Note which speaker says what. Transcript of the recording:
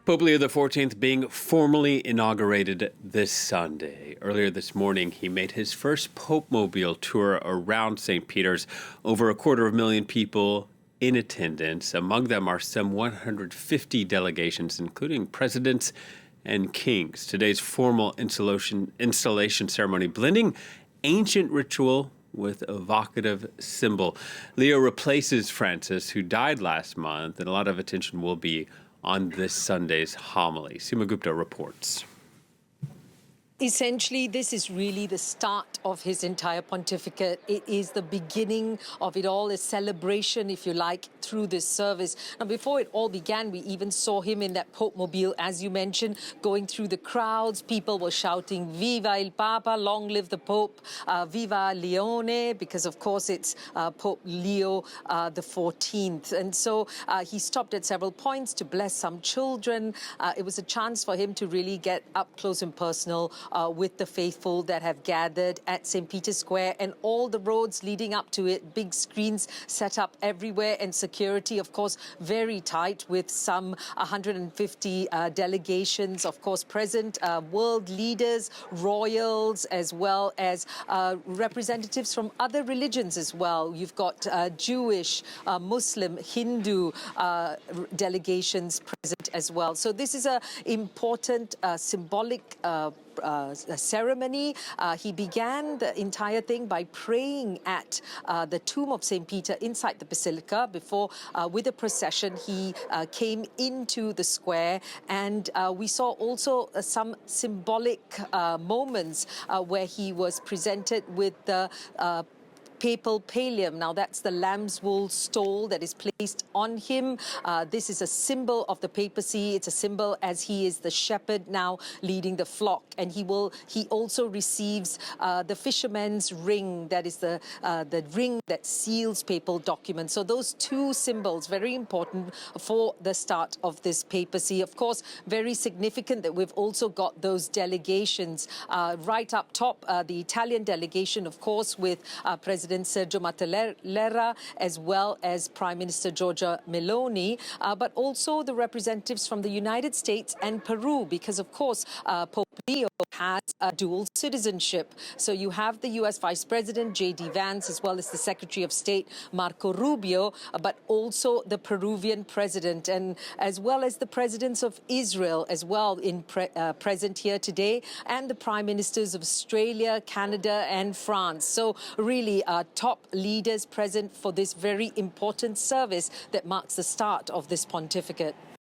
Speaker 1: Pope Leo XIV being formally inaugurated this Sunday. Earlier this morning, he made his first Pope-mobile tour around St. Peter's. Over 250,000 people in attendance. Among them are some 150 delegations, including presidents and kings. Today's formal installation ceremony blending ancient ritual with evocative symbol. Leo replaces Francis, who died last month, and a lot of attention will be on this Sunday's homily. Seema Gupta reports.
Speaker 2: Essentially, this is really the start of his entire pontificate. It is the beginning of it all, a celebration, if you like, through this service. Now, before it all began, we even saw him in that Pope mobile, as you mentioned, going through the crowds. People were shouting, "Viva il Papa, long live the Pope, Viva Leone," because, of course, it's Pope Leo XIV. And so he stopped at several points to bless some children. It was a chance for him to really get up close and personal with the faithful that have gathered at St. Peter's Square and all the roads leading up to it. Big screens set up everywhere, and security, of course, very tight, with some 150 delegations, of course, present, world leaders, royals, as well as representatives from other religions as well. You've got Jewish, Muslim, Hindu delegations present as well. So this is an important symbolic ceremony. He began the entire thing by praying at the tomb of St. Peter inside the Basilica. Before, with a procession, he came into the square, and we saw also some symbolic moments where he was presented with the papal pallium. Now, that's the lamb's wool stole that is placed on him. This is a symbol of the papacy. It's a symbol as he is the shepherd now leading the flock. And he also receives the fisherman's ring, that is the ring that seals papal documents. So those two symbols, very important for the start of this papacy. Of course, very significant that we've also got those delegations right up top. The Italian delegation, of course, with President Sergio Mattarella, as well as Prime Minister Giorgia Meloni, but also the representatives from the United States and Peru, because, of course, Pope Leo has a dual citizenship. So you have the U.S. Vice President J.D. Vance, as well as the Secretary of State Marco Rubio, but also the Peruvian president, and as well as the presidents of Israel as well present here today, and the prime ministers of Australia, Canada, and France. So really top leaders present for this very important service that marks the start of this pontificate.